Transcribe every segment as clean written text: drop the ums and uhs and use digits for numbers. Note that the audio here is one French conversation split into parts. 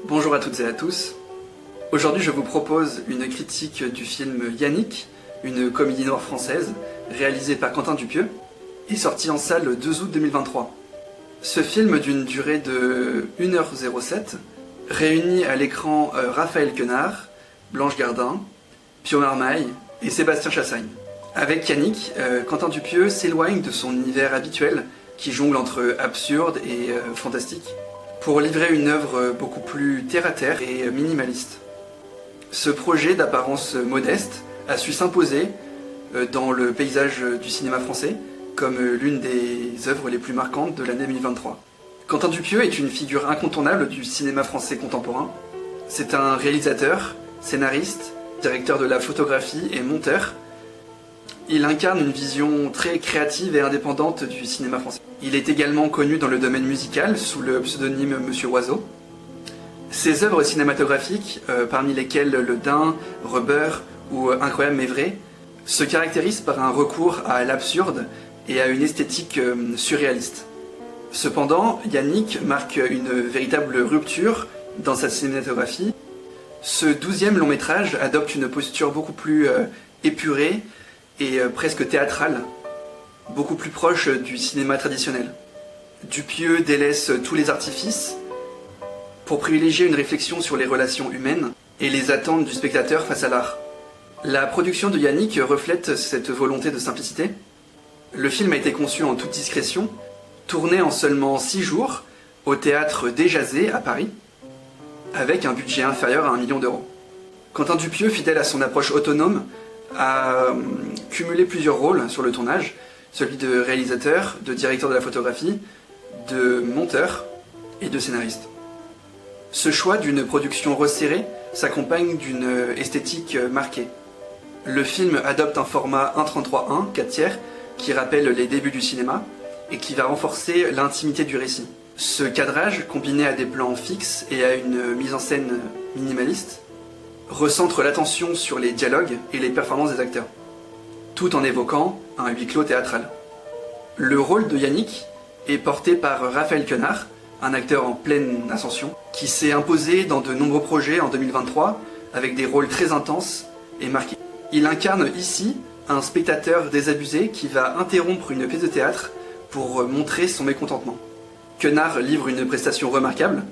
Bonjour à toutes et à tous. Aujourd'hui, je vous propose une critique du film Yannick, une comédie noire française réalisée par Quentin Dupieux et sortie en salle le 2 août 2023. Ce film d'une durée de 1h07 réunit à l'écran Raphaël Quenard, Blanche Gardin, Pio Marmaille et Sébastien Chassagne. Avec Yannick, Quentin Dupieux s'éloigne de son univers habituel qui jongle entre absurde et fantastique pour livrer une œuvre beaucoup plus terre-à-terre et minimaliste. Ce projet d'apparence modeste a su s'imposer dans le paysage du cinéma français comme l'une des œuvres les plus marquantes de l'année 2023. Quentin Dupieux est une figure incontournable du cinéma français contemporain. C'est un réalisateur, scénariste, directeur de la photographie et monteur. Il incarne une vision très créative et indépendante du cinéma français. Il est également connu dans le domaine musical sous le pseudonyme Monsieur Oiseau. Ses œuvres cinématographiques, parmi lesquelles Le Dain, Rubber ou Incroyable mais vrai, se caractérisent par un recours à l'absurde et à une esthétique surréaliste. Cependant, Yannick marque une véritable rupture dans sa cinématographie. Ce 12e long métrage adopte une posture beaucoup plus épurée et presque théâtrale, beaucoup plus proche du cinéma traditionnel. Dupieux délaisse tous les artifices pour privilégier une réflexion sur les relations humaines et les attentes du spectateur face à l'art. La production de Yannick reflète cette volonté de simplicité. Le film a été conçu en toute discrétion, tourné en seulement 6 jours au théâtre Déjazet à Paris, avec un budget inférieur à 1 million d'euros. Quentin Dupieux, fidèle à son approche autonome, a cumulé plusieurs rôles sur le tournage, celui de réalisateur, de directeur de la photographie, de monteur et de scénariste. Ce choix d'une production resserrée s'accompagne d'une esthétique marquée. Le film adopte un format 1:33:1, 4/3, qui rappelle les débuts du cinéma et qui va renforcer l'intimité du récit. Ce cadrage, combiné à des plans fixes et à une mise en scène minimaliste, recentre l'attention sur les dialogues et les performances des acteurs, tout en évoquant un huis clos théâtral. Le rôle de Yannick est porté par Raphaël Quenard, un acteur en pleine ascension, qui s'est imposé dans de nombreux projets en 2023 avec des rôles très intenses et marqués. Il incarne ici un spectateur désabusé qui va interrompre une pièce de théâtre pour montrer son mécontentement. Quenard livre une prestation remarquable,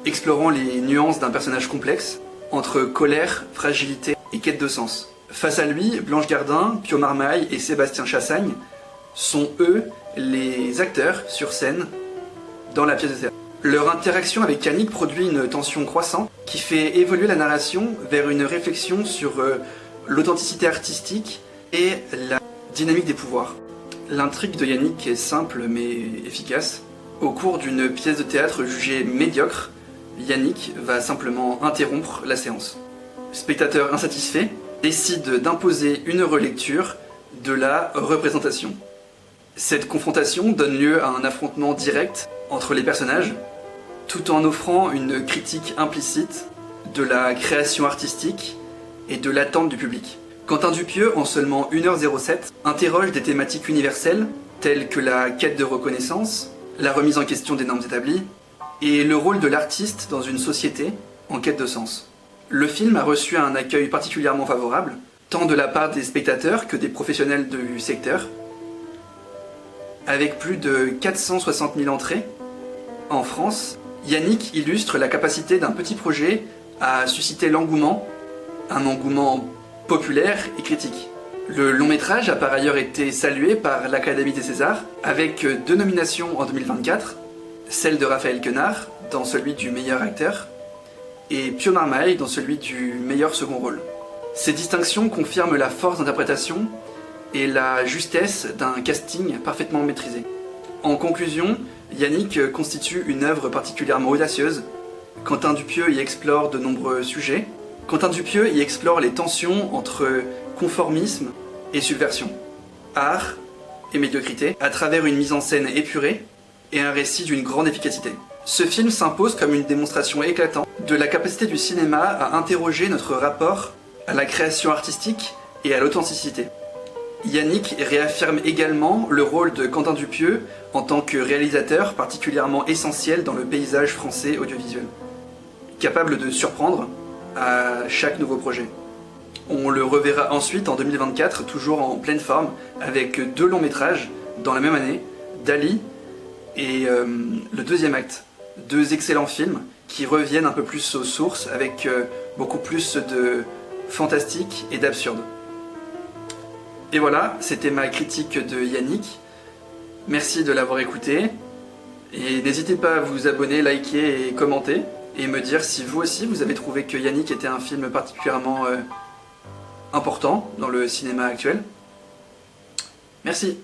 explorant les nuances d'un personnage complexe entre colère, fragilité et quête de sens. Face à lui, Blanche Gardin, Pio Marmaille et Sébastien Chassagne sont eux les acteurs sur scène dans la pièce de théâtre. Leur interaction avec Yannick produit une tension croissante qui fait évoluer la narration vers une réflexion sur l'authenticité artistique et la dynamique des pouvoirs. L'intrigue de Yannick est simple mais efficace. Au cours d'une pièce de théâtre jugée médiocre, Yannick va simplement interrompre la séance. Le spectateur insatisfait décide d'imposer une relecture de la représentation. Cette confrontation donne lieu à un affrontement direct entre les personnages, tout en offrant une critique implicite de la création artistique et de l'attente du public. Quentin Dupieux, en seulement 1h07, interroge des thématiques universelles telles que la quête de reconnaissance, la remise en question des normes établies, et le rôle de l'artiste dans une société en quête de sens. Le film a reçu un accueil particulièrement favorable, tant de la part des spectateurs que des professionnels du secteur. Avec plus de 460 000 entrées en France, Yannick illustre la capacité d'un petit projet à susciter l'engouement, un engouement populaire et critique. Le long métrage a par ailleurs été salué par l'Académie des Césars, avec 2 nominations en 2024, celle de Raphaël Quenard dans celui du meilleur acteur et Pio Marmaille dans celui du meilleur second rôle. Ces distinctions confirment la force d'interprétation et la justesse d'un casting parfaitement maîtrisé. En conclusion, Yannick constitue une œuvre particulièrement audacieuse. Quentin Dupieux y explore de nombreux sujets. Quentin Dupieux y explore les tensions entre conformisme et subversion, art et médiocrité, à travers une mise en scène épurée et un récit d'une grande efficacité. Ce film s'impose comme une démonstration éclatante de la capacité du cinéma à interroger notre rapport à la création artistique et à l'authenticité. Yannick réaffirme également le rôle de Quentin Dupieux en tant que réalisateur particulièrement essentiel dans le paysage français audiovisuel. capable de surprendre à chaque nouveau projet. On le reverra ensuite en 2024, toujours en pleine forme, avec 2 longs métrages dans la même année, Dali et le deuxième acte. 2 excellents films qui reviennent un peu plus aux sources, avec beaucoup plus de fantastique et d'absurde. Et voilà, c'était ma critique de Yannick. Merci de l'avoir écouté. Et n'hésitez pas à vous abonner, liker et commenter. Et me dire si vous aussi vous avez trouvé que Yannick était un film particulièrement important dans le cinéma actuel. Merci.